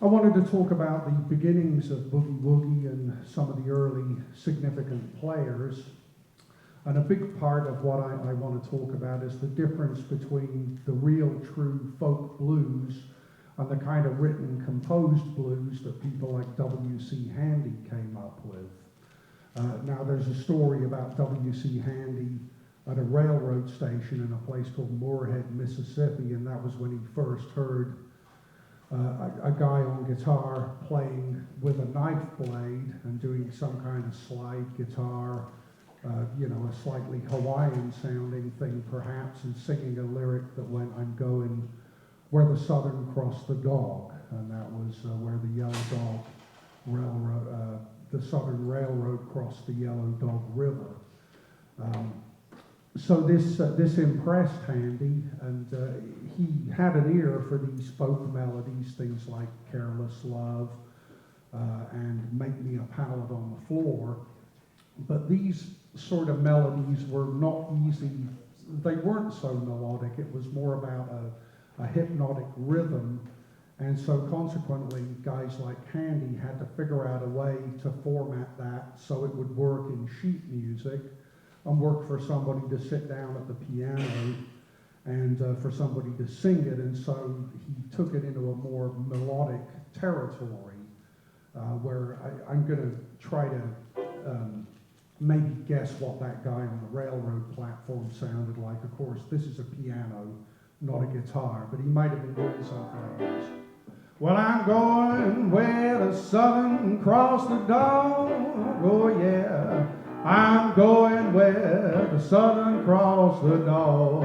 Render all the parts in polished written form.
I wanted to talk about the beginnings of Boogie Woogie and some of the early significant players. And a big part of what I want to talk about is the difference between the real, true folk blues and the kind of written, composed blues that people like W.C. Handy came up with. Now, there's a story about W.C. Handy at a railroad station in a place called Moorhead, Mississippi, and that was when he first heard a guy on guitar playing with a knife blade and doing some kind of slide guitar, a slightly Hawaiian sounding thing perhaps, and singing a lyric that went, "I'm going where the Southern crossed the dog," and that was where the Yellow Dog Railroad, the Southern Railroad crossed the Yellow Dog River. So this impressed Handy, and he had an ear for these folk melodies, things like "Careless Love" and "Make Me a Pallet on the Floor." But these sort of melodies were not easy. They weren't so melodic. It was more about a hypnotic rhythm. And so consequently, guys like Handy had to figure out a way to format that so it would work in sheet music and work for somebody to sit down at the piano and for somebody to sing it. And so he took it into a more melodic territory where I'm going to try to maybe guess what that guy on the railroad platform sounded like. Of course, this is a piano, not a guitar, but he might have been doing something like this. Well, I'm going where the Southern crossed the dog, oh yeah. I'm going where the Southern crossed the dog.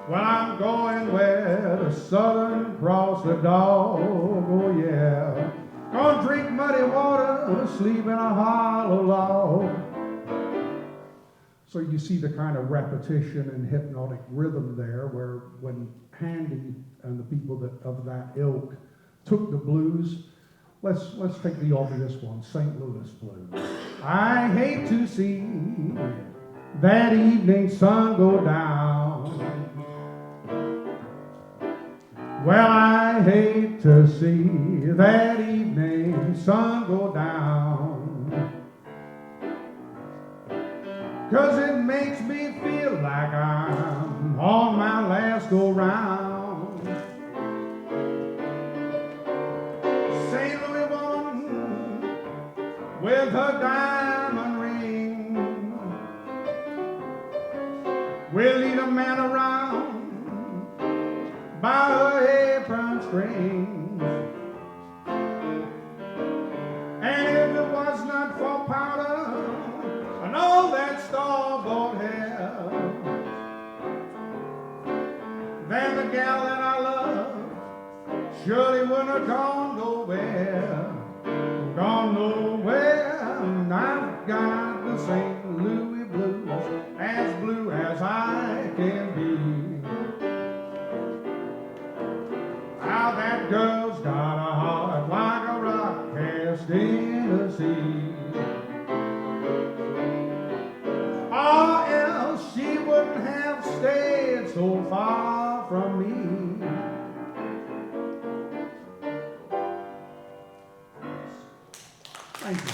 Well, I'm going where the Southern crossed the dog, oh yeah. Gonna drink muddy water, sleep in a hollow log. So you see the kind of repetition and hypnotic rhythm there, where when Handy and the people of that ilk took the blues, let's take the obvious one, St. Louis blues. I hate to see that evening sun go down. Well, I hate to see that evening sun go down, 'cause it makes me feel like I'm on my last go round. St. Louis woman with her diamond ring will lead a man around by her apron strings. And if it was not for powder and all that starboard hair, then the gal that I love surely wouldn't have gone nowhere. Gone nowhere. And I've got the St. Louis blues, as blue as I can be. How that girl's got a heart like a rock cast in the sea. Or else she wouldn't have stayed so far from me. Thank you.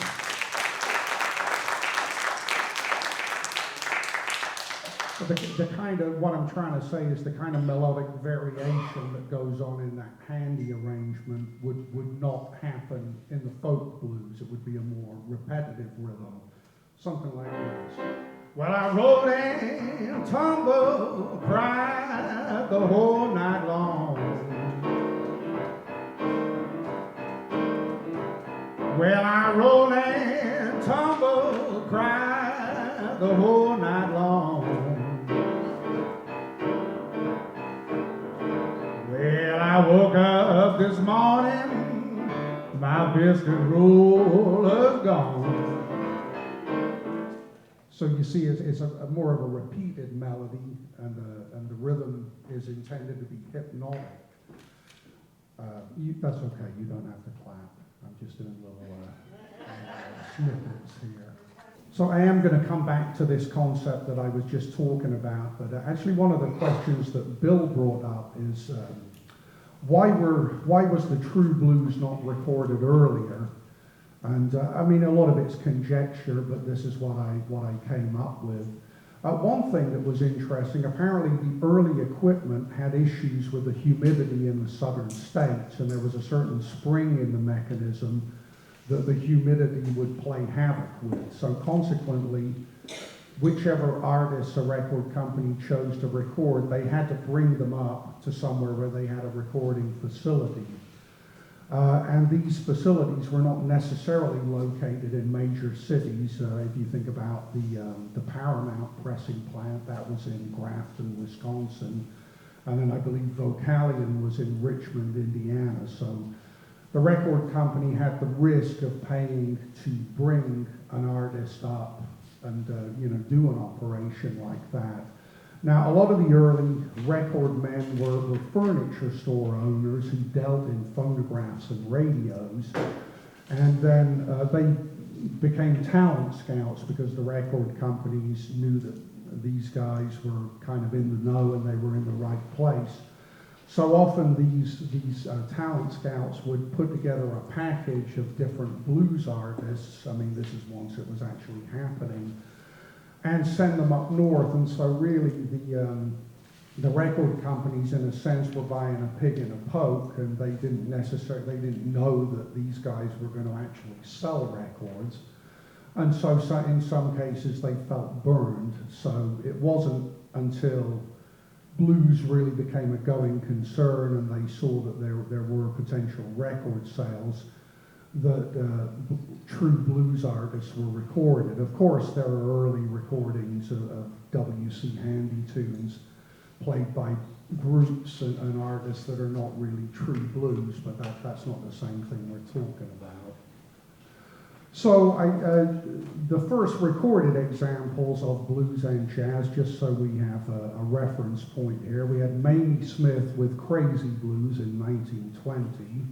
The kind of, what I'm trying to say is the kind of melodic variation that goes on in that Handy arrangement would not happen in the folk blues. It would be a more repetitive rhythm, something like this. Well, I rolled and tumbled, cried the whole night long. Well, I rolled and tumbled, cried the whole night long. Well, I woke up this morning, my biscuit roller's gone. So you see, it's a more of a repeated melody, and the rhythm is intended to be hypnotic. That's okay, you don't have to clap. I'm just doing little snippets here. So I am going to come back to this concept that I was just talking about, but actually one of the questions that Bill brought up is why was the true blues not recorded earlier? And I mean, a lot of it's conjecture, but this is what I came up with. One thing that was interesting, apparently the early equipment had issues with the humidity in the southern states, and there was a certain spring in the mechanism that the humidity would play havoc with. So consequently, whichever artists a record company chose to record, they had to bring them up to somewhere where they had a recording facility. And these facilities were not necessarily located in major cities. If you think about the Paramount pressing plant, that was in Grafton, Wisconsin. And then I believe Vocalion was in Richmond, Indiana. So the record company had the risk of paying to bring an artist up and do an operation like that. Now, a lot of the early record men were furniture store owners who dealt in phonographs and radios, and then they became talent scouts because the record companies knew that these guys were kind of in the know and they were in the right place. So often these talent scouts would put together a package of different blues artists. I mean, this is once it was actually happening, and send them up north. And so really the record companies, in a sense, were buying a pig in a poke, and they didn't know that these guys were going to actually sell records. And so in some cases they felt burned. So it wasn't until blues really became a going concern and they saw that there were potential record sales that true blues artists were recorded. Of course, there are early recordings of W.C. Handy tunes played by groups and artists that are not really true blues, but that's not the same thing we're talking about. So the first recorded examples of blues and jazz, just so we have a reference point here, we had Mamie Smith with Crazy Blues in 1920.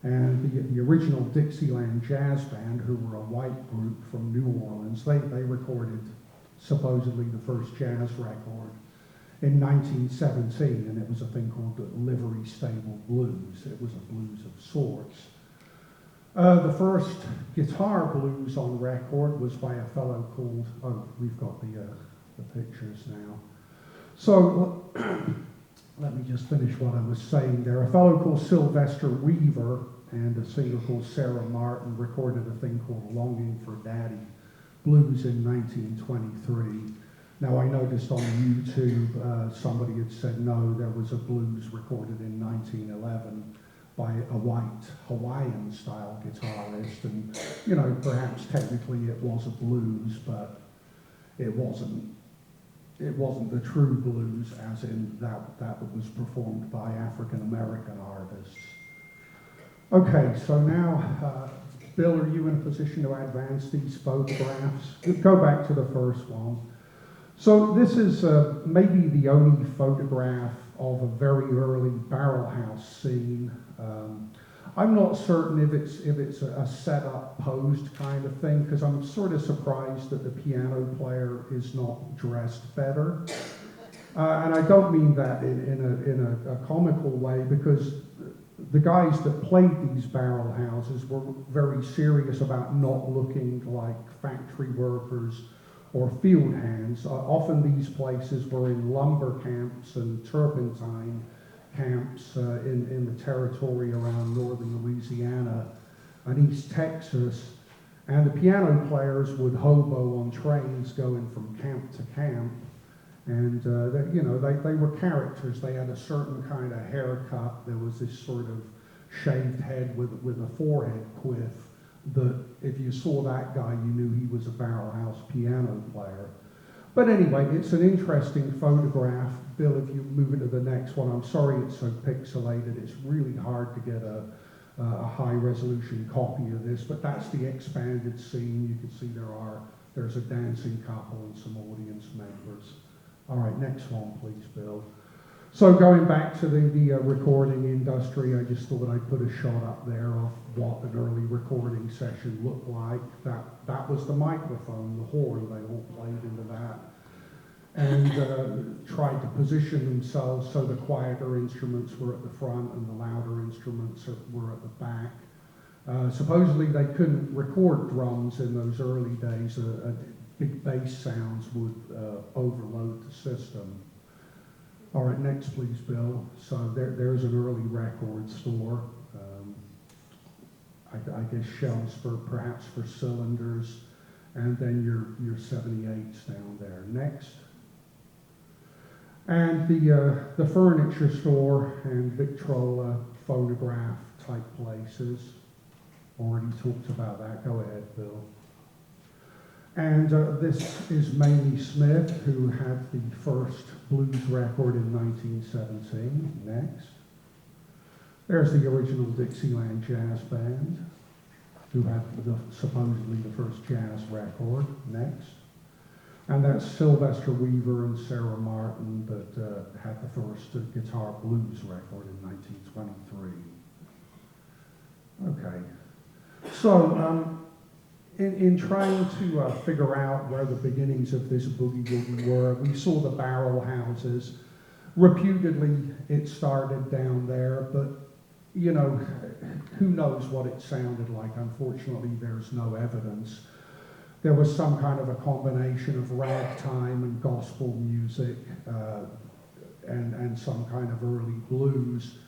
And the original Dixieland Jazz Band, who were a white group from New Orleans, they recorded supposedly the first jazz record in 1917, and it was a thing called the Livery Stable Blues. It was a blues of sorts. The first guitar blues on record was by a fellow called, we've got the pictures now. So let me just finish what I was saying there. A fellow called Sylvester Weaver and a singer called Sarah Martin recorded a thing called Longing for Daddy Blues in 1923. Now I noticed on YouTube somebody had said no, there was a blues recorded in 1911 by a white Hawaiian style guitarist, and perhaps technically it was a blues, but it wasn't the true blues as in that was performed by African American artists. Okay, so now, Bill, are you in a position to advance these photographs? Go back to the first one. So this is maybe the only photograph of a very early barrel house scene. I'm not certain if it's a set-up, posed kind of thing, because I'm sort of surprised that the piano player is not dressed better. And I don't mean that in a comical way, because the guys that played these barrel houses were very serious about not looking like factory workers or field hands. Often these places were in lumber camps and turpentine camps in the territory around northern Louisiana and East Texas. And the piano players would hobo on trains going from camp to camp. And they were characters. They had a certain kind of haircut. There was this sort of shaved head with a forehead quiff that if you saw that guy, you knew he was a barrel house piano player. But anyway, it's an interesting photograph. Bill, if you move it to the next one, I'm sorry it's so pixelated. It's really hard to get a high resolution copy of this, but that's the expanded scene. You can see there's a dancing couple and some audience members. All right, next one, please, Bill. So going back to the recording industry, I just thought I'd put a shot up there of what an early recording session looked like. That was the microphone, the horn, they all played into that. and tried to position themselves so the quieter instruments were at the front and the louder instruments were at the back. Supposedly they couldn't record drums in those early days. Big bass sounds would overload the system. All right, next please, Bill. So there's an early record store. I guess shelves perhaps for cylinders, and then your 78s down there. Next. And the furniture store and Victrola phonograph type places. Already talked about that. Go ahead, Bill. And this is Mamie Smith, who had the first blues record in 1917. Next. There's the original Dixieland Jazz Band, who had supposedly the first jazz record. Next. And that's Sylvester Weaver and Sarah Martin that had the first guitar blues record in 1923. Okay. So, in trying to figure out where the beginnings of this boogie woogie were, we saw the barrel houses. Reputedly, it started down there, but you know, who knows what it sounded like? Unfortunately, there's no evidence. There was some kind of a combination of ragtime and gospel music and some kind of early blues.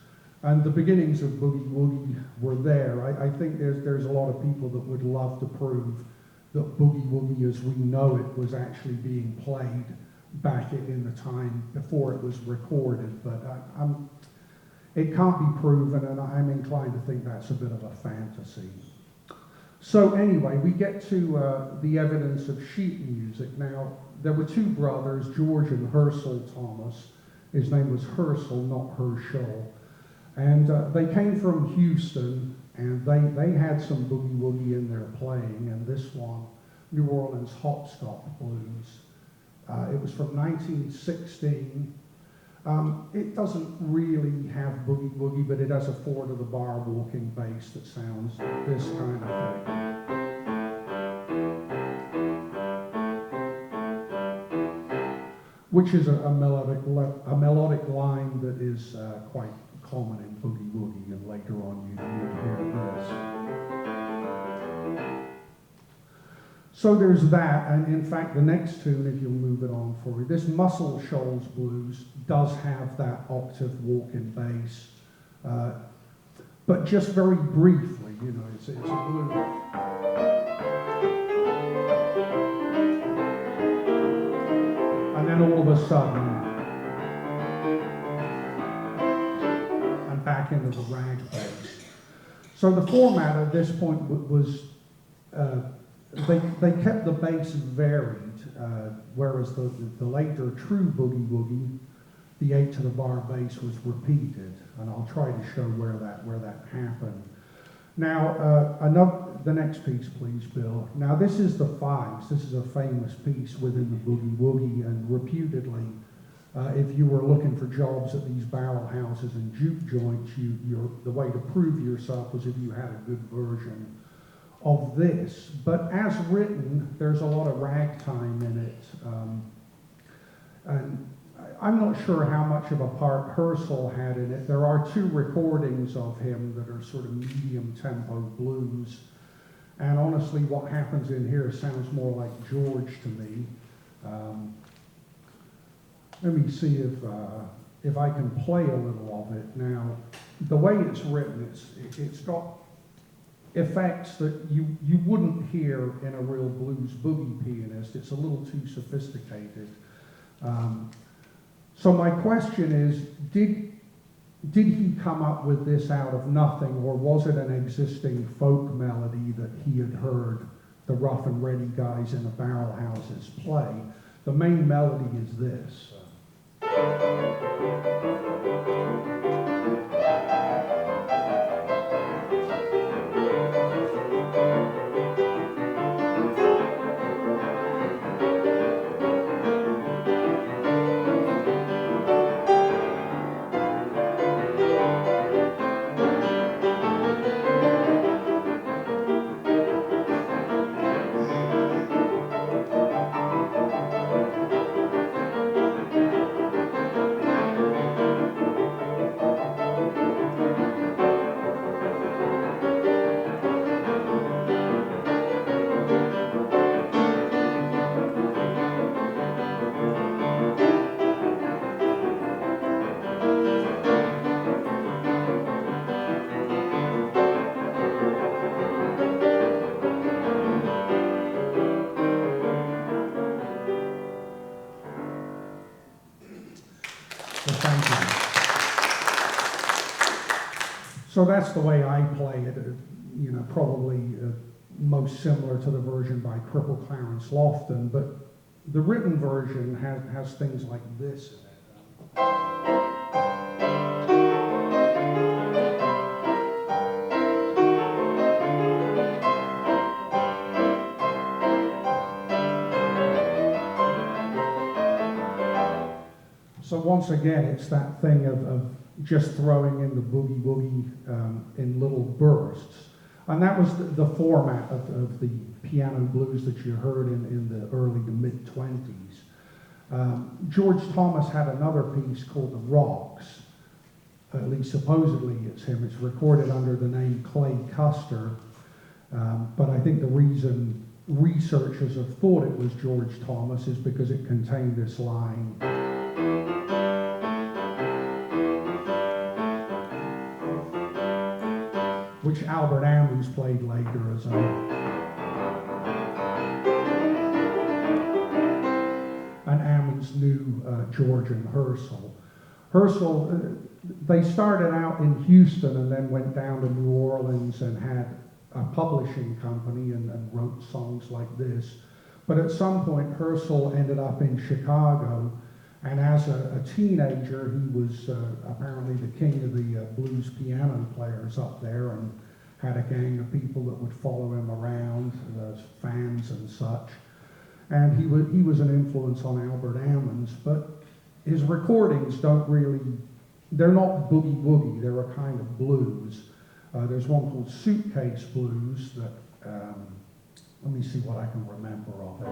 And the beginnings of boogie woogie were there. I think there's a lot of people that would love to prove that boogie woogie as we know it was actually being played back in the time before it was recorded, but it can't be proven, and I'm inclined to think that's a bit of a fantasy. So anyway, we get to the evidence of sheet music. Now, there were two brothers, George and Herschel Thomas. His name was Herschel, not Herschel. And they came from Houston, and they had some boogie woogie in their playing, and this one, New Orleans Hopscotch Blues. It was from 1916. It doesn't really have boogie woogie, but it has a four-to-the-bar walking bass that sounds this kind of thing. Which is a melodic line that is quite common in boogie woogie, and later on you'd hear this. So there's that, and in fact the next tune, if you'll move it on for me, this Muscle Shoals Blues does have that octave walking bass, but just very briefly, you know, it's a blues. And then all of a sudden, I'm back into the rag bass. So the format at this point was, they kept the bass varied, whereas the later true boogie woogie, the 8-to-the-bar bass was repeated, and I'll try to show where that happened. Now, the next piece, please, Bill. Now, this is the Fives. This is a famous piece within the boogie woogie, and reputedly, if you were looking for jobs at these barrel houses and juke joints, the way to prove yourself was if you had a good version of this. But as written, there's a lot of ragtime in it, and I'm not sure how much of a part Herschel had in it. There are two recordings of him that are sort of medium tempo blues, and honestly what happens in here sounds more like George to me. Let me see if I can play a little of it. Now, the way it's written, it's got effects that you wouldn't hear in a real blues boogie pianist. It's a little too sophisticated. So my question is, did he come up with this out of nothing, or was it an existing folk melody that he had heard the rough and ready guys in the barrel houses play? The main melody is this. So thank you. So that's the way I play it, you know, probably most similar to the version by Cripple Clarence Lofton, but the written version has things like this in it. So once again, it's that thing of just throwing in the boogie woogie in little bursts. And that was the format of the piano blues that you heard in the early to mid-20s. George Thomas had another piece called The Rocks. At least supposedly it's him. It's recorded under the name Clay Custer. But I think the reason researchers have thought it was George Thomas is because it contained this line. Which Albert Ammons played later as and Ammons knew George and Herschel. Herschel, they started out in Houston and then went down to New Orleans and had a publishing company and wrote songs like this. But at some point, Herschel ended up in Chicago, and as a teenager, he was apparently the king of the blues piano players up there, and had a gang of people that would follow him around, fans and such. And he was an influence on Albert Ammons, but his recordings don't really, they're not boogie woogie, they're a kind of blues. There's one called Suitcase Blues that, let me see what I can remember of it.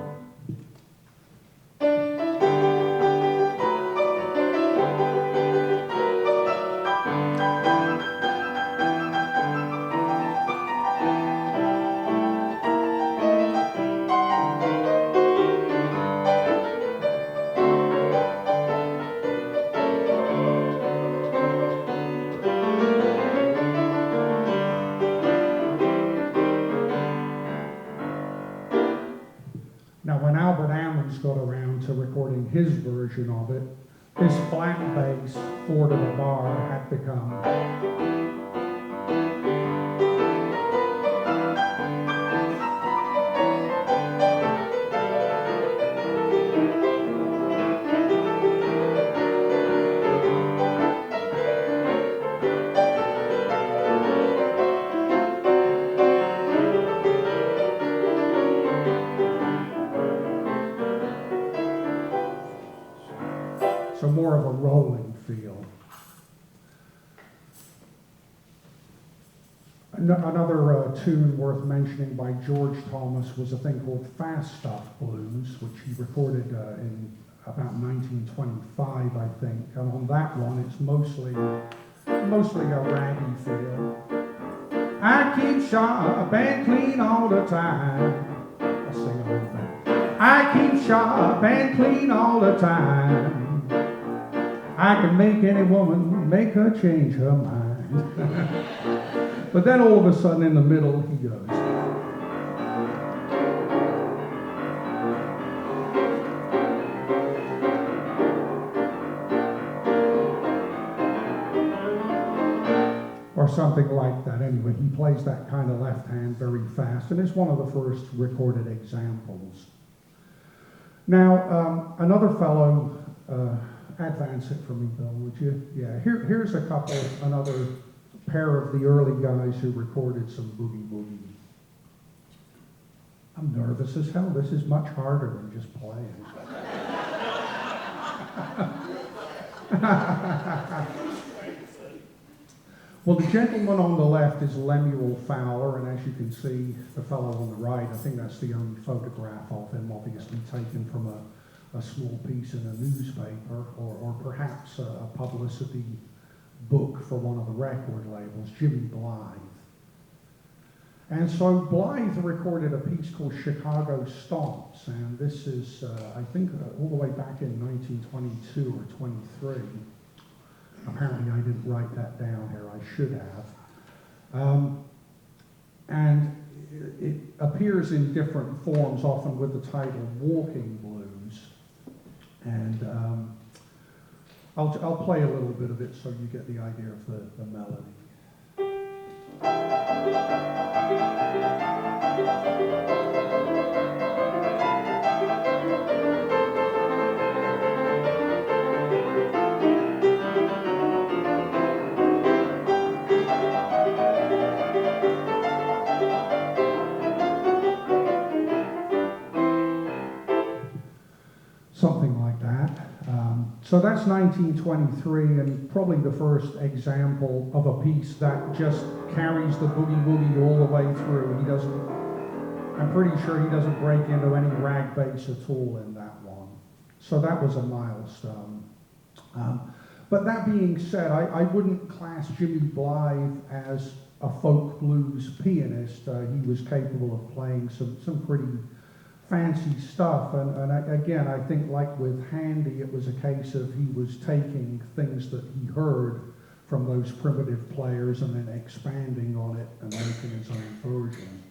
Now, when Albert Ammons got around to recording his version of it, his flat bass, 4 to the bar, had become so more of a rolling feel. Another tune worth mentioning by George Thomas was a thing called Fast Stuff Blues, which he recorded in about 1925, I think. And on that one, it's mostly a raggy feel. I keep sharp and clean all the time. I'll sing a little bit. I keep sharp and clean all the time. I can make any woman make her change her mind. But then all of a sudden in the middle he goes. Or something like that. Anyway, he plays that kind of left hand very fast, and it's one of the first recorded examples. Now, another fellow, advance it for me, Bill, would you? Yeah, here's another pair of the early guys who recorded some boogie woogie. I'm nervous as hell. This is much harder than just playing. Well, the gentleman on the left is Lemuel Fowler, and as you can see, the fellow on the right, I think that's the only photograph of him, obviously taken from a small piece in a newspaper, or perhaps a publicity book for one of the record labels, Jimmy Blythe. And so Blythe recorded a piece called Chicago Stomps, and this is, I think, all the way back in 1922 or 23. Apparently I didn't write that down here, I should have. And it appears in different forms, often with the title Walking Blues. And I'll play a little bit of it so you get the idea of the melody. Something like that. So that's 1923, and probably the first example of a piece that just carries the boogie woogie all the way through. He doesn't, I'm pretty sure he doesn't break into any rag bass at all in that one. So that was a milestone. But that being said, I wouldn't class Jimmy Blythe as a folk blues pianist. He was capable of playing some pretty fancy stuff, and again, I think like with Handy, it was a case of he was taking things that he heard from those primitive players and then expanding on it and making his own version.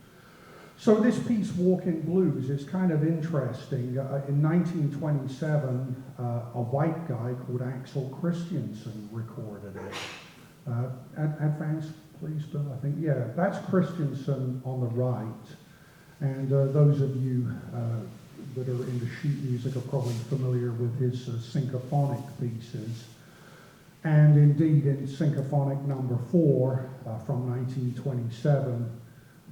So this piece, Walking Blues, is kind of interesting. In 1927, a white guy called Axel Christensen recorded it. Advance, please, Bill, I think. Yeah, that's Christensen on the right. And those of you that are into sheet music are probably familiar with his syncophonic pieces. And indeed, in Symphonic Number 4 from 1927,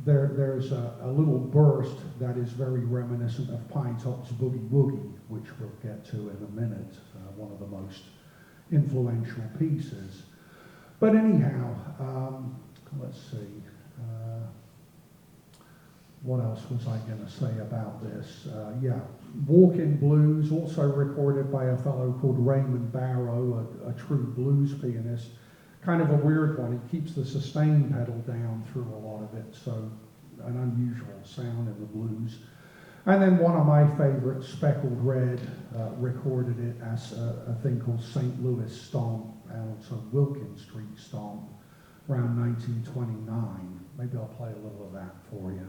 there's a little burst that is very reminiscent of Pine Top's Boogie Woogie, which we'll get to in a minute, one of the most influential pieces. But anyhow, let's see. What else was I going to say about this? Yeah, Walking Blues, also recorded by a fellow called Raymond Barrow, a true blues pianist. Kind of a weird one. He keeps the sustain pedal down through a lot of it, so an unusual sound in the blues. And then one of my favorites, Speckled Red, recorded it as a thing called St. Louis Stomp, and also Wilkin Street Stomp, around 1929. Maybe I'll play a little of that for you.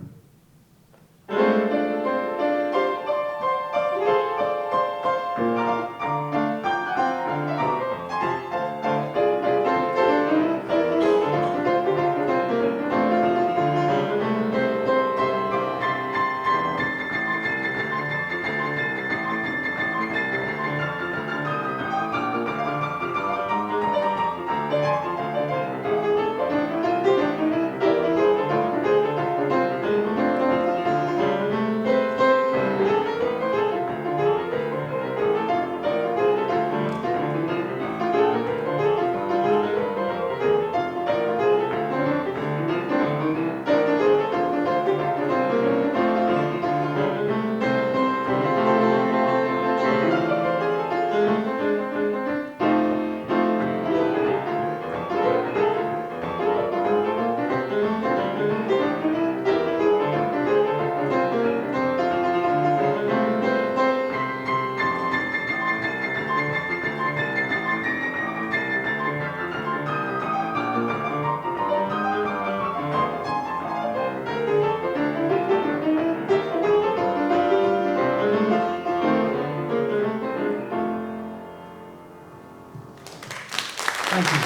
Thank you.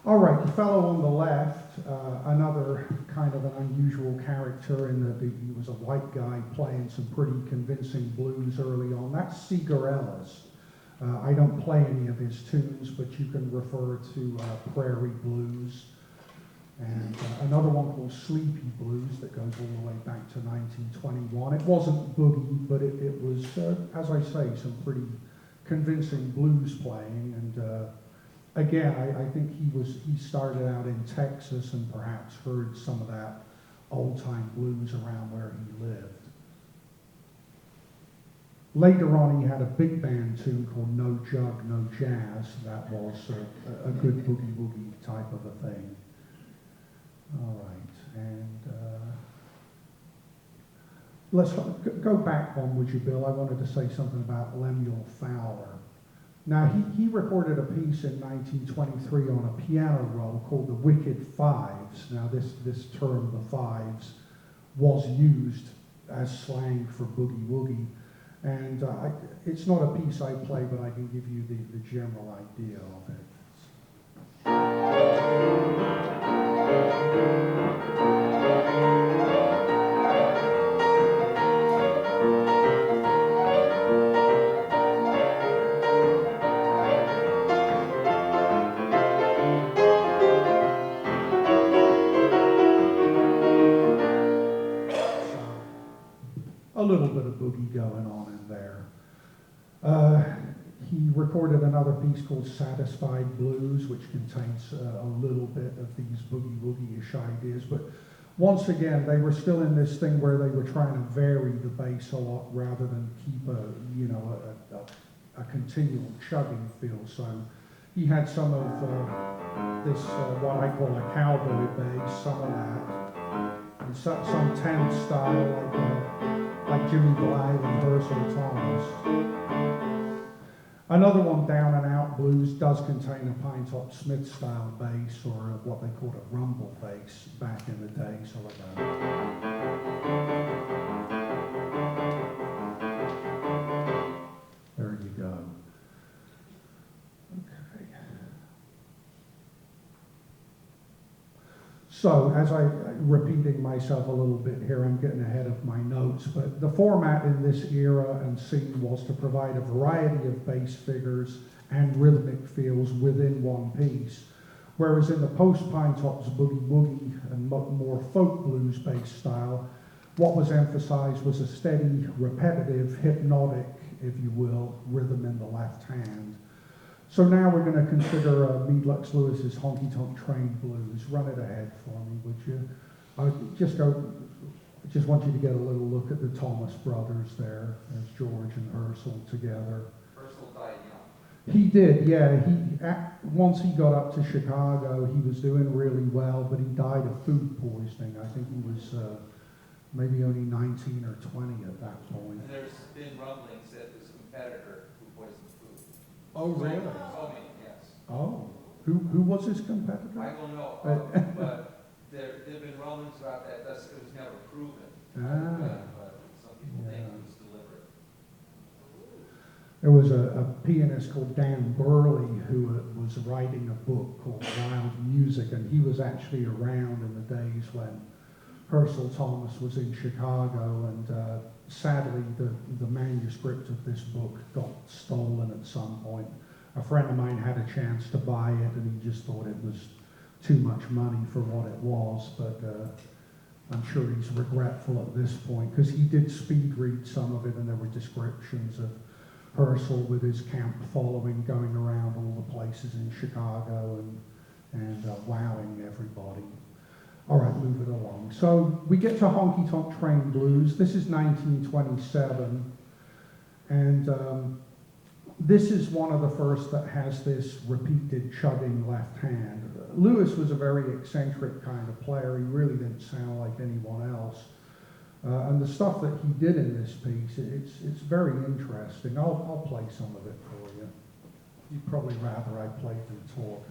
All right, the fellow on the left, another kind of an unusual character in that he was a white guy playing some pretty convincing blues early on. That's Seeger Ellis. I don't play any of his tunes, but you can refer to Prairie Blues. And another one called Sleepy Blues that goes all the way back to 1921. It wasn't boogie, but it was, as I say, some pretty convincing blues playing. And again, I think he started out in Texas and perhaps heard some of that old-time blues around where he lived. Later on, he had a big band tune called No Jug, No Jazz. That was a good boogie-woogie type of a thing. All right, and let's go back one, would you, Bill? I wanted to say something about Lemuel Fowler. Now, he recorded a piece in 1923 on a piano roll called the Wicked Fives. Now, this term, the Fives, was used as slang for boogie woogie. And it's not a piece I play, but I can give you the general idea of it. A little bit of boogie going on in there. He recorded another piece called Satisfied Blues, which contains a little bit of these boogie-woogie-ish ideas. But once again, they were still in this thing where they were trying to vary the bass a lot rather than keep a continual chugging feel. So he had some of this, what I call a cowboy bass, some of that, and some tense style like Jimmy Blythe and Herschel Thomas. Another one, Down and Out Blues, does contain a Pine-Top Smith style bass, or what they called a rumble bass back in the day, so there you go. Okay. So, as repeating myself a little bit here, I'm getting ahead of my notes, but the format in this era and scene was to provide a variety of bass figures and rhythmic feels within one piece. Whereas in the post-Pine-Tops boogie-woogie and more folk blues bass style, what was emphasized was a steady, repetitive, hypnotic, if you will, rhythm in the left hand. So now we're going to consider Meade Lux Lewis's Honky Tonk Train Blues. Run it ahead for me, would you? I just want you to get a little look at the Thomas brothers there, as George and Herschel together. Herschel died young. He did, yeah. Once he got up to Chicago, he was doing really well, but he died of food poisoning. I think he was maybe only 19 or 20 at that point. And there's been rumblings that his competitor who poisoned food. Oh, really? Told me, yes. Oh, who was his competitor? I don't know, but there have been rumblings about that. It was never proven. But some people think it was deliberate. There was a pianist called Dan Burley who was writing a book called Wild Music, and he was actually around in the days when Herschel Thomas was in Chicago, and sadly the manuscript of this book got stolen at some point. A friend of mine had a chance to buy it, and he just thought it was too much money for what it was, but I'm sure he's regretful at this point, because he did speed read some of it, and there were descriptions of Herschel with his camp following, going around all the places in Chicago and wowing everybody. All right, move it along. So we get to Honky Tonk Train Blues. This is 1927, and this is one of the first that has this repeated chugging left hand. Lewis was a very eccentric kind of player. He really didn't sound like anyone else. And the stuff that he did in this piece, it's very interesting. I'll play some of it for you. You'd probably rather I played than talk.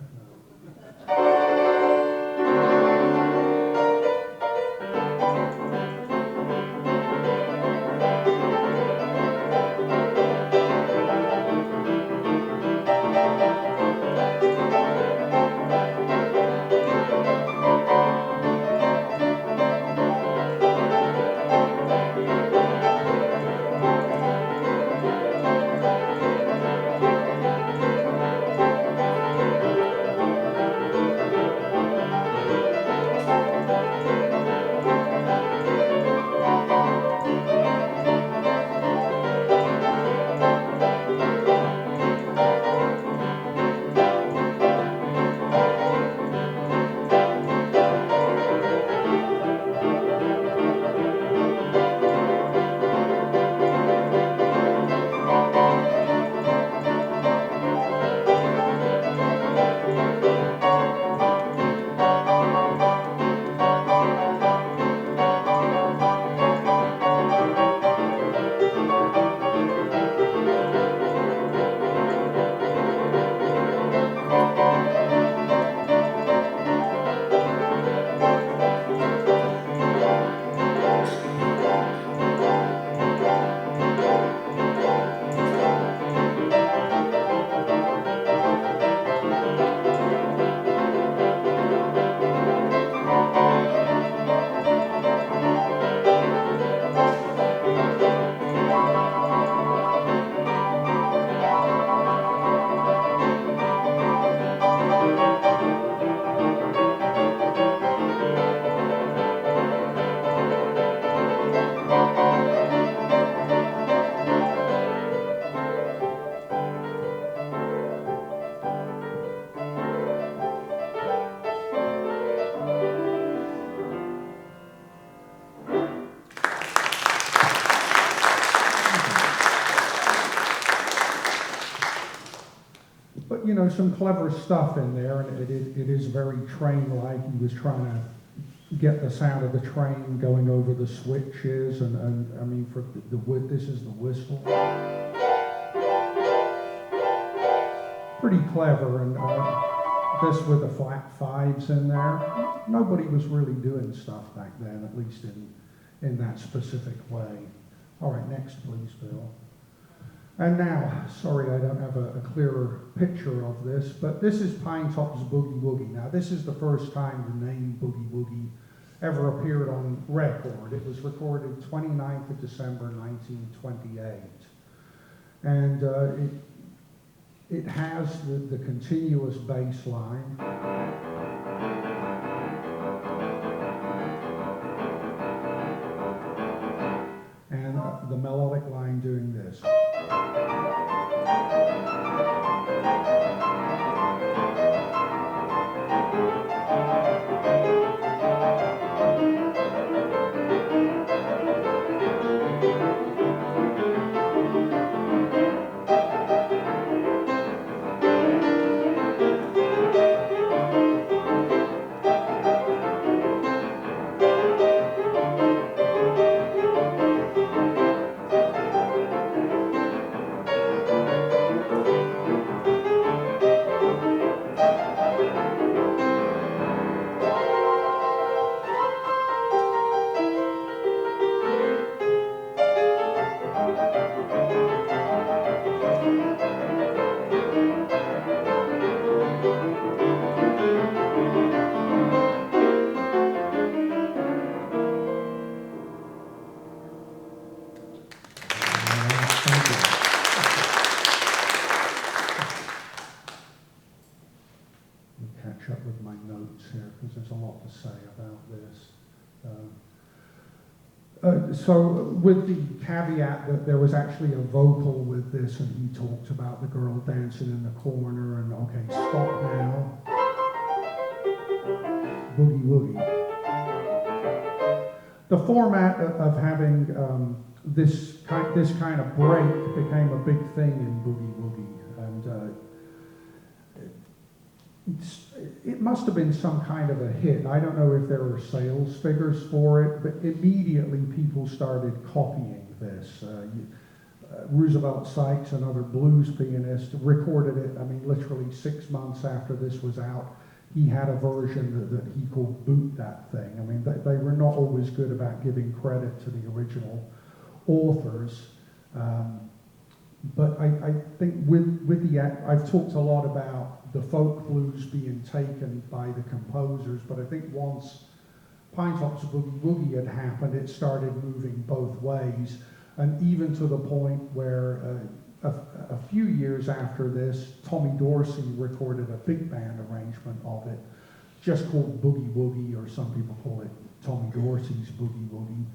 you know, some clever stuff in there, and it is very train-like. He was trying to get the sound of the train going over the switches, and I mean, for this is the whistle. Pretty clever, and this with the flat fives in there. Nobody was really doing stuff back then, at least in that specific way. All right, next please, Bill. And now, sorry I don't have a clearer picture of this, but this is Pine Top's Boogie Woogie. Now this is the first time the name Boogie Woogie ever appeared on record. It was recorded 29th of December 1928. And it has the continuous bass line. And the melodic line doing this. Catch up with my notes here because there's a lot to say about this. So with the caveat that there was actually a vocal with this, and he talked about the girl dancing in the corner, and okay, stop now, boogie woogie. The format of having this kind of break became a big thing in boogie woogie, and it must have been some kind of a hit. I don't know if there were sales figures for it, but immediately people started copying this. Roosevelt Sykes, another blues pianist, recorded it, I mean, literally 6 months after this was out. He had a version that he called Boot That Thing. I mean, they were not always good about giving credit to the original authors. But I think with the, I've talked a lot about the folk blues being taken by the composers, but I think once Pine Top's Boogie Woogie had happened, it started moving both ways, and even to the point where a few years after this, Tommy Dorsey recorded a big band arrangement of it, just called Boogie Woogie, or some people call it Tommy Dorsey's Boogie Woogie.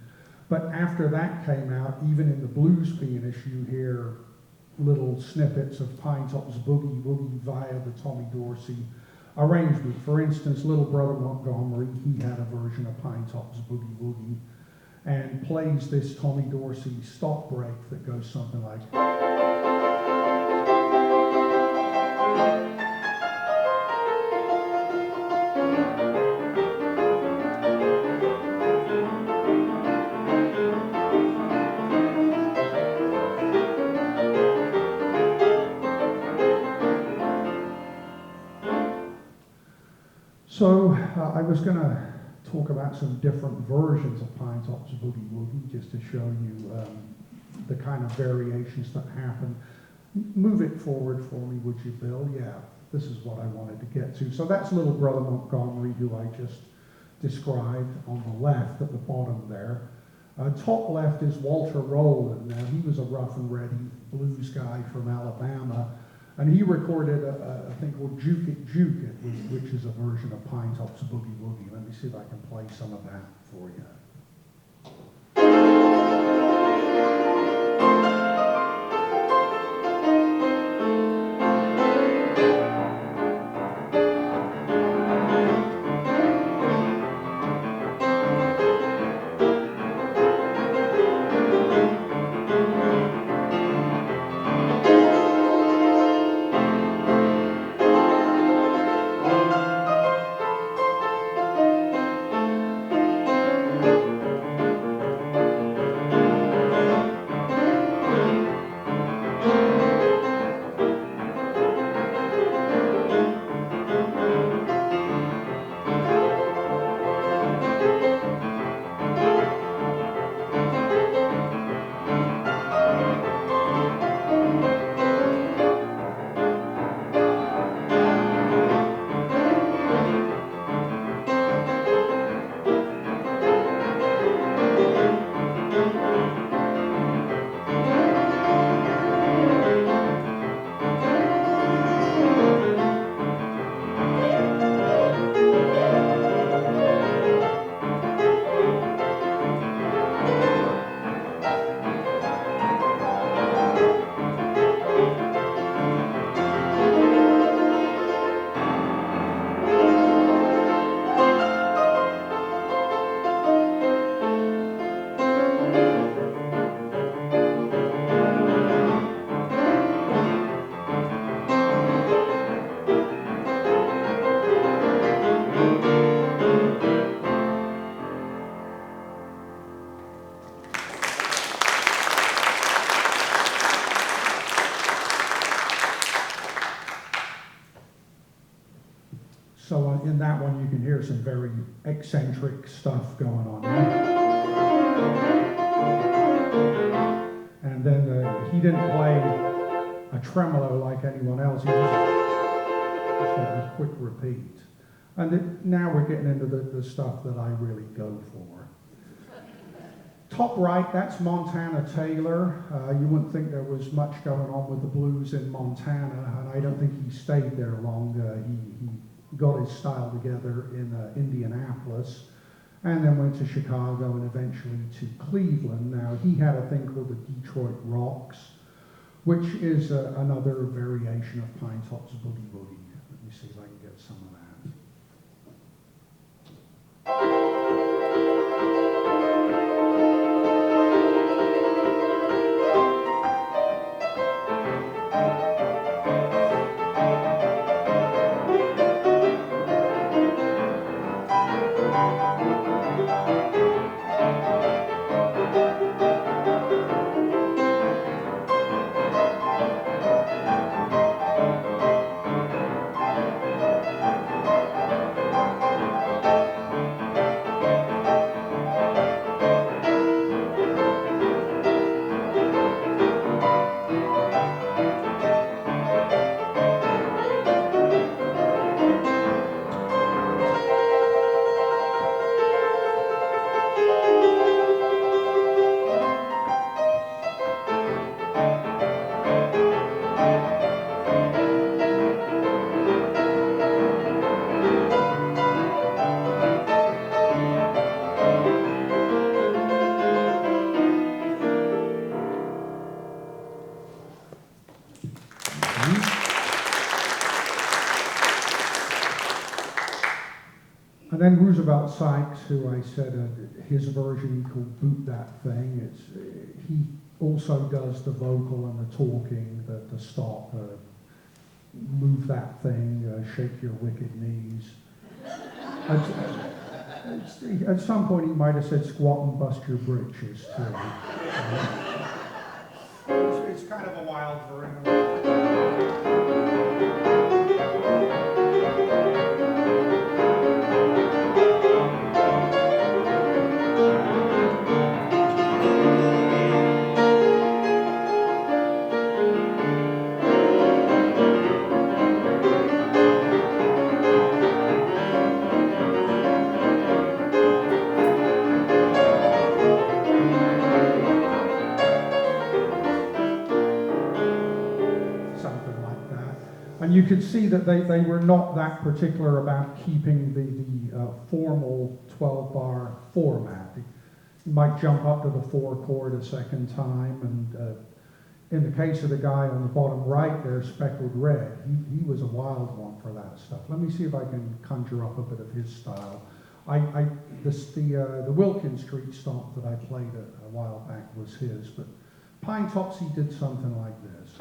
But after that came out, even in the blues pianist, you hear little snippets of Pine Top's Boogie Woogie via the Tommy Dorsey arrangement. For instance, Little Brother Montgomery, he had a version of Pine Top's Boogie Woogie, and plays this Tommy Dorsey stop break that goes something like. So I was going to talk about some different versions of Pine Top's Boogie Woogie, just to show you the kind of variations that happen. Move it forward for me, would you, Bill? Yeah, this is what I wanted to get to. So that's Little Brother Montgomery, who I just described on the left at the bottom there. Top left is Walter Rowland. Now, he was a rough and ready blues guy from Alabama, and he recorded a thing called Juke It, which is a version of Pine Top's Boogie Woogie. Let me see if I can play some of that for you. So in that one you can hear some very eccentric stuff going on. And then he didn't play a tremolo like anyone else. He just had a quick repeat. And now we're getting into the stuff that I really go for. Top right, that's Montana Taylor. You wouldn't think there was much going on with the blues in Montana, and I don't think he stayed there long. He got his style together in Indianapolis, and then went to Chicago and eventually to Cleveland. Now, he had a thing called the Detroit Rocks, which is another variation of Pine Top's Boogie Boogie. Let me see if I can get some of that. And then Roosevelt Sykes, who I said his version he called Boot That Thing. He also does the vocal and the talking, the stop, move that thing, shake your wicked knees. At some point he might have said squat and bust your britches too. It's kind of a wild version. And you could see that they were not that particular about keeping the formal 12-bar format. You might jump up to the 4-chord a second time, and in the case of the guy on the bottom right there, Speckled Red, he was a wild one for that stuff. Let me see if I can conjure up a bit of his style. The Wilkin Street stomp that I played a while back was his, but Pine Tops, he did something like this.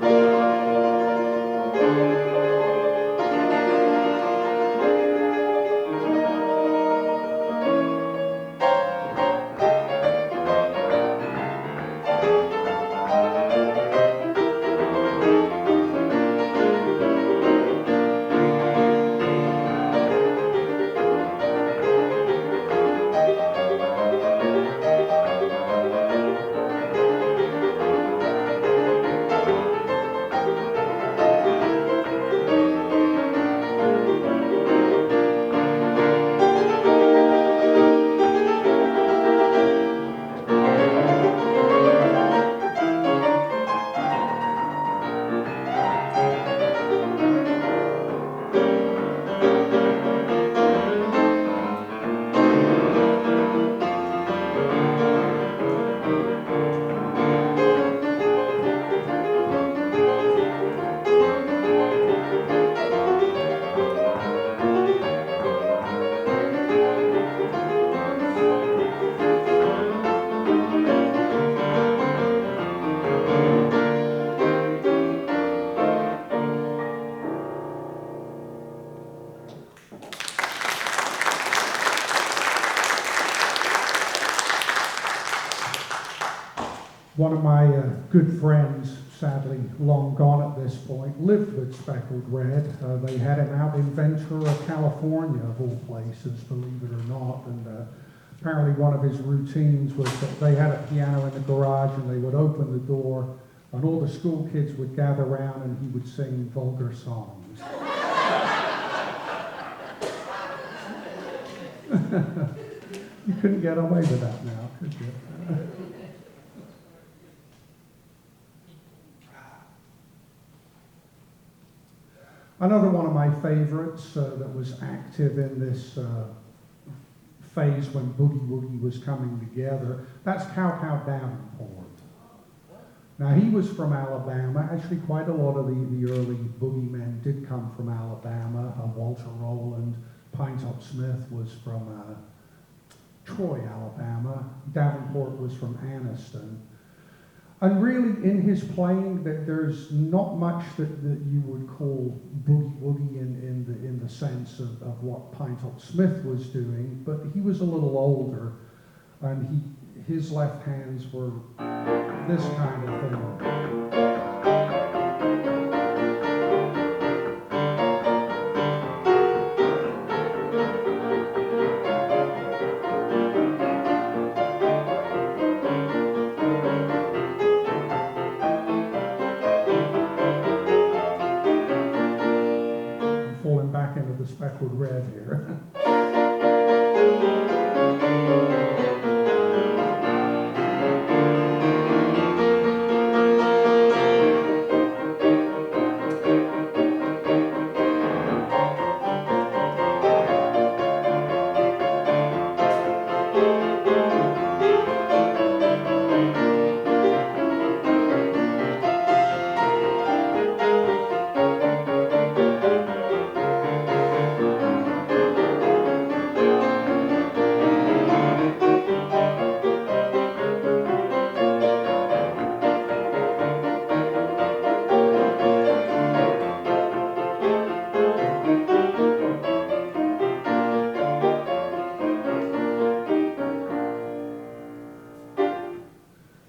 One of my good friends sadly long gone at this point, lived with Speckled Red. They had him out in Ventura, California, of all places, believe it or not. And apparently one of his routines was that they had a piano in the garage and they would open the door and all the school kids would gather around and he would sing vulgar songs. You couldn't get away with that now, could you? Another one of my favorites that was active in this phase when Boogie Woogie was coming together, that's Cow Cow Davenport. Now he was from Alabama. Actually quite a lot of the early boogie men did come from Alabama. Walter Rowland, Pinetop Smith was from Troy, Alabama. Davenport was from Anniston. And really, in his playing, there's not much that you would call boogie woogie in the sense of what Pinetop Smith was doing, but he was a little older, and his left hands were this kind of thing. Falling back into the Speckled Red here.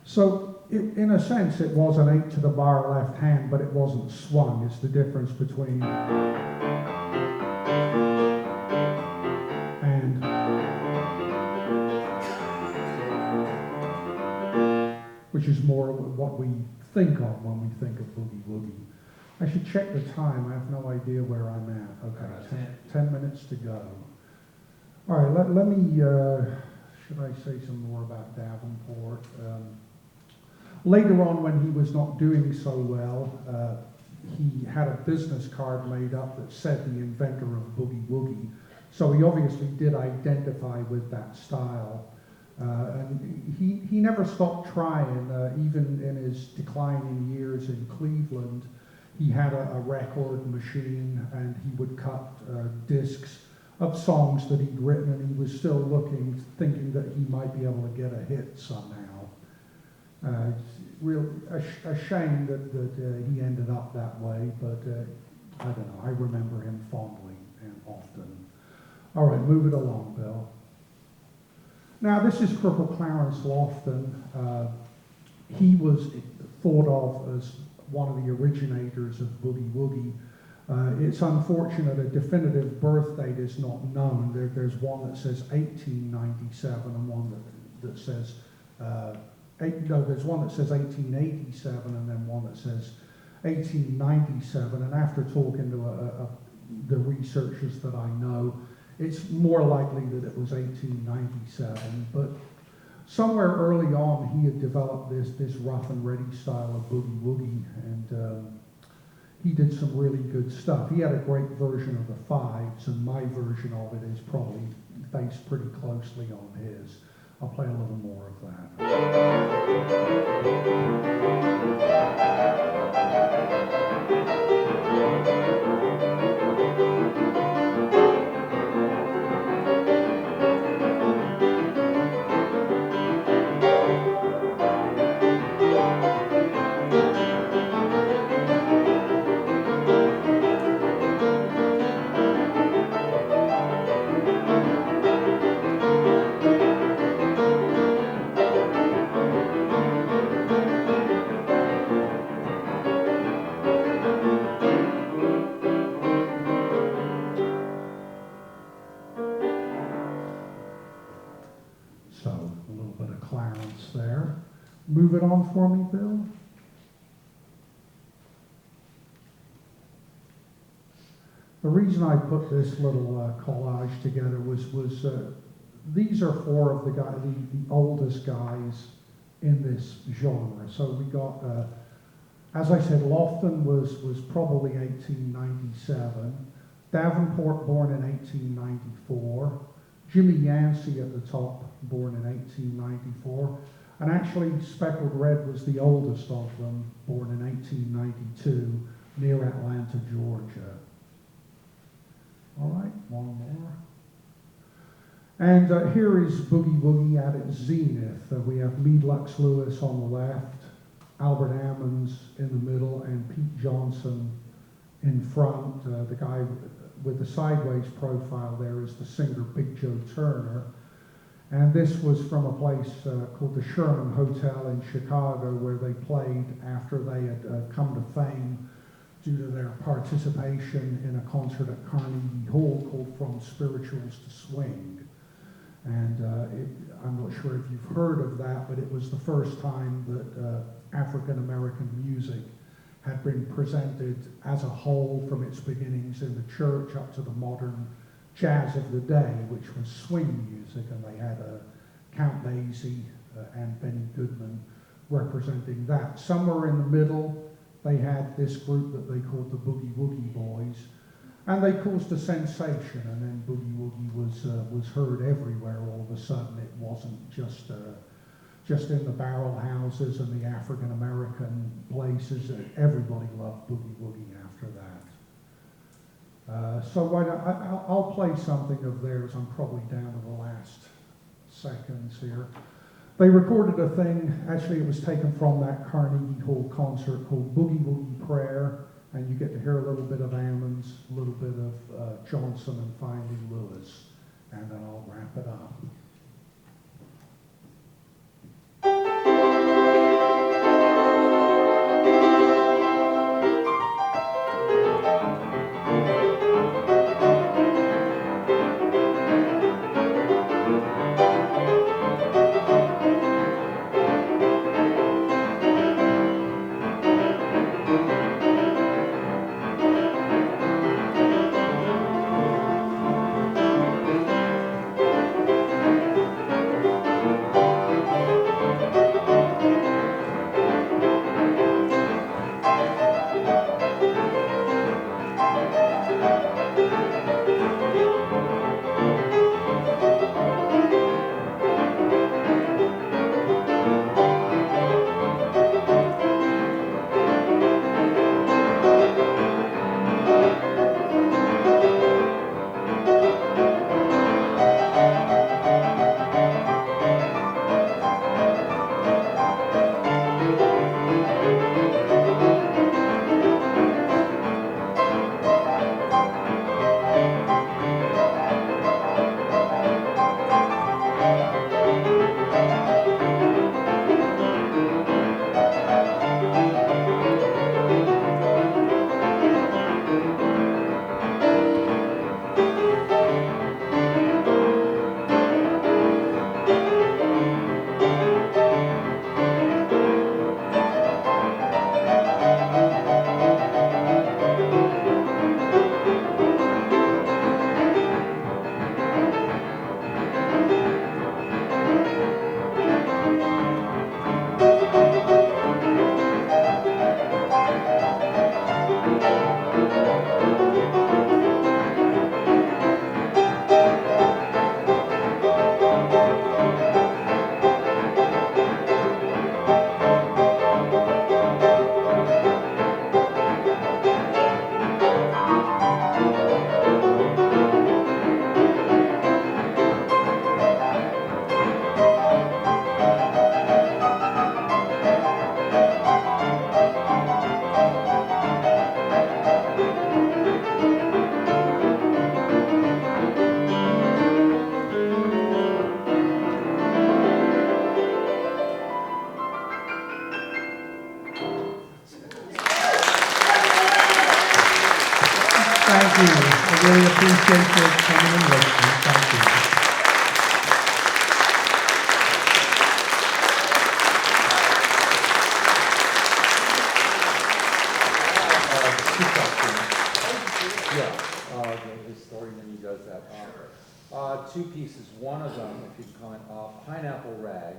So, in a sense, it was an 8 to the bar left hand, but it wasn't swung. It's the difference between and which is more what we think of when we think of boogie woogie. I should check the time. I have no idea where I'm at. Okay, 10 minutes to go. All right, let me, should I say some more about Davenport? Later on, when he was not doing so well, he had a business card made up that said the inventor of boogie woogie. So he obviously did identify with that style. And he never stopped trying, even in his declining years in Cleveland. He had a record machine and he would cut discs of songs that he'd written, and he was still looking, thinking that he might be able to get a hit somehow. A shame that he ended up that way, but I don't know, I remember him fondly and often. All right, move it along, Bill. Now, this is Cripple Clarence Lofton. He was thought of as one of the originators of boogie woogie. It's unfortunate a definitive birth date is not known. There's one that says 1897 and one that says there's one that says 1887 and then one that says 1897. And after talking to the researchers that I know, it's more likely that it was 1897. But somewhere early on, he had developed this rough and ready style of boogie woogie, and he did some really good stuff. He had a great version of the fives, and my version of it is probably based pretty closely on his. I'll play a little more of that. it on for me, Bill? The reason I put this little collage together was these are four of the oldest guys in this genre. So we got, as I said, Lofton was probably 1897. Davenport born in 1894. Jimmy Yancey at the top, born in 1894. And actually, Speckled Red was the oldest of them, born in 1892, near Atlanta, Georgia. All right, one more. And here is Boogie Woogie at its zenith. We have Meade Lux Lewis on the left, Albert Ammons in the middle, and Pete Johnson in front. The guy with the sideways profile there is the singer Big Joe Turner. And this was from a place called the Sherman Hotel in Chicago, where they played after they had come to fame due to their participation in a concert at Carnegie Hall called From Spirituals to Swing. And I'm not sure if you've heard of that, but it was the first time that African-American music had been presented as a whole from its beginnings in the church up to the modern jazz of the day, which was swing music, and they had Count Basie and Benny Goodman representing that. Somewhere in the middle, they had this group that they called the Boogie Woogie Boys, and they caused a sensation, and then Boogie Woogie was heard everywhere all of a sudden. It wasn't just in the barrel houses and the African-American places. Everybody loved Boogie Woogie after that. So I'll play something of theirs. I'm probably down to the last seconds here. They recorded a thing, actually it was taken from that Carnegie Hall concert called Boogie Woogie Prayer, and you get to hear a little bit of Ammons, a little bit of Johnson, and finally Lewis, and then I'll wrap it up. Thank you. I really appreciate your coming and listening. Thank you. the historian and he does that. Two pieces. One of them, if you can call it, Pineapple Rag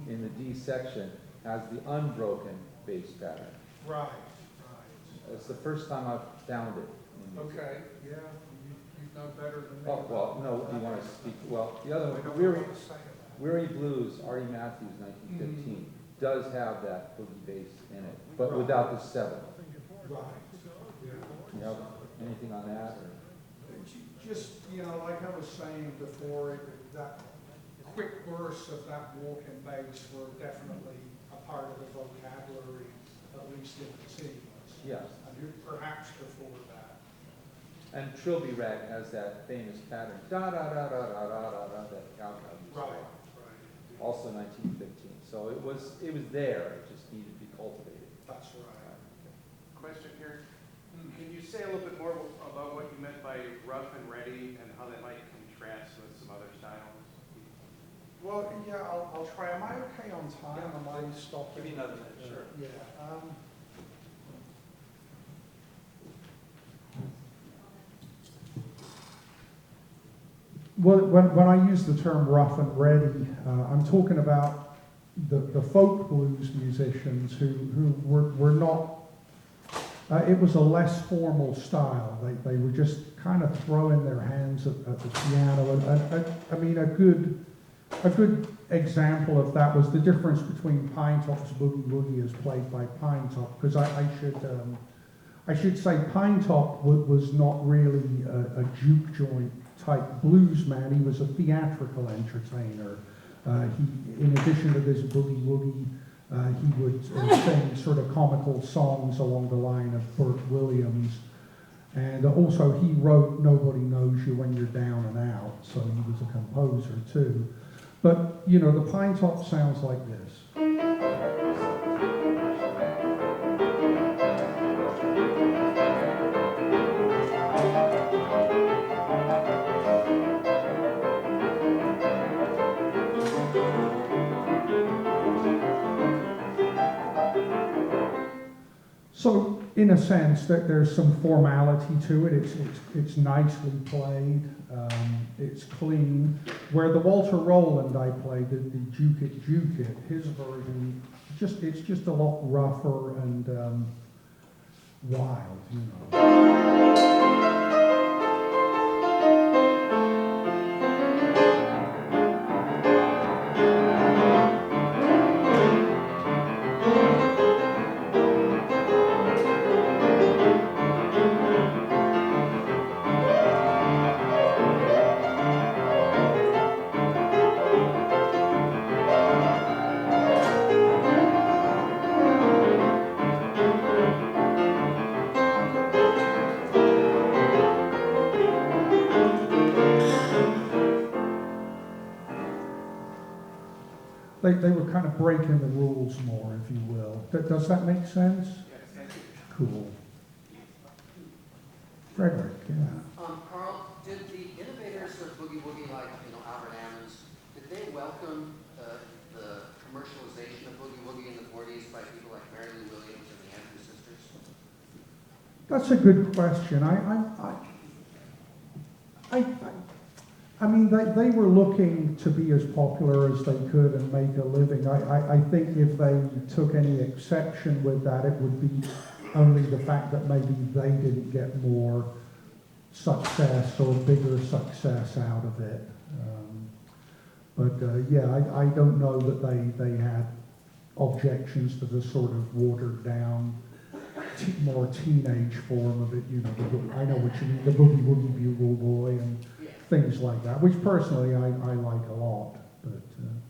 in the D section has the unbroken bass pattern. Right, right. It's the first time I've found it. Okay, yeah, you know better than me. Oh, well, no, you want to speak, well, the other I don't one, know what to say about it. Weary Blues, Artie Matthews, 1915, does have that boogie bass in it, but Right. without the seven. Right, yeah. You have anything on that? Or? Just, like I was saying before, that quick bursts of that walking bass were definitely a part of the vocabulary, at least in the teens. Yes. And perhaps before that. And Trilby Rag has that famous pattern, da da da da da da da da, that cowbell. Right. Also 1915. So it was there. It just needed to be cultivated. That's right. Question here. Can you say a little bit more about what you meant by rough and ready and how that might contrast with some other styles? Well, yeah, I'll try. Am I okay on time? Am I stopping? Give me another minute, sure. Yeah. Well, when I use the term rough and ready, I'm talking about the folk blues musicians who were not, it was a less formal style. They were just kind of throwing their hands at the piano. And I mean, a good example of that was the difference between Pine Top's Boogie Woogie as played by Pine Top, because I should say Pine Top was not really a juke joint type blues man. He was a theatrical entertainer. He, in addition to this Boogie Woogie, he would sing sort of comical songs along the line of Burt Williams. And also he wrote Nobody Knows You When You're Down and Out, so he was a composer too. But, the Pine Top sounds like this. So, in a sense, there's some formality to it. It's nicely played. It's clean. Where the Walter Rowland I played, the Juke It, his version, it's just a lot rougher and wild, They were kind of breaking the rules more, if you will. Does that make sense? Yes, thank you. Cool. Frederick, yeah. Carl, did the innovators of Boogie Woogie, like Albert Ammons, did they welcome the commercialization of Boogie Woogie in the 40s by people like Mary Lou Williams and the Andrews Sisters? That's a good question. I mean, they were looking to be as popular as they could and make a living. I think if they took any exception with that, it would be only the fact that maybe they didn't get more success or bigger success out of it. I don't know that they had objections to the sort of watered down, more teenage form of it. I know what you mean, the Boogie Woogie Bugle Boy and things like that, which personally I like a lot. But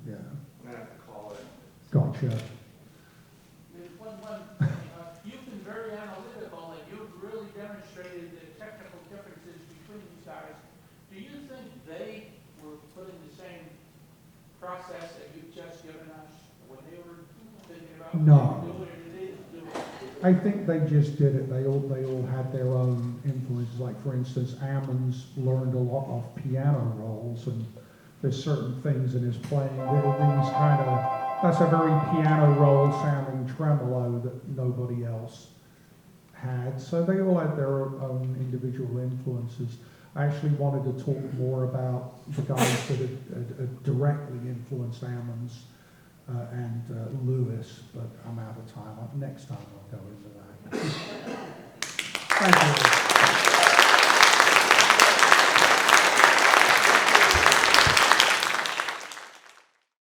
yeah. I'm gonna have to call it. Gotcha. You've been very analytical and you've really demonstrated the technical differences between these guys. Do you think they were put in the same process that you've just given us when they were thinking about No. what they were doing, or did they do it? I think they just did it. They all had their own influences. Like, for instance, Ammons learned a lot of piano rolls, and there's certain things in his playing that are these kind of, that's a very piano roll sounding tremolo that nobody else had. So they all had their own individual influences. I actually wanted to talk more about the guys that had directly influenced Ammons and Lewis, but I'm out of time. Next time I'll go into that. Thank you.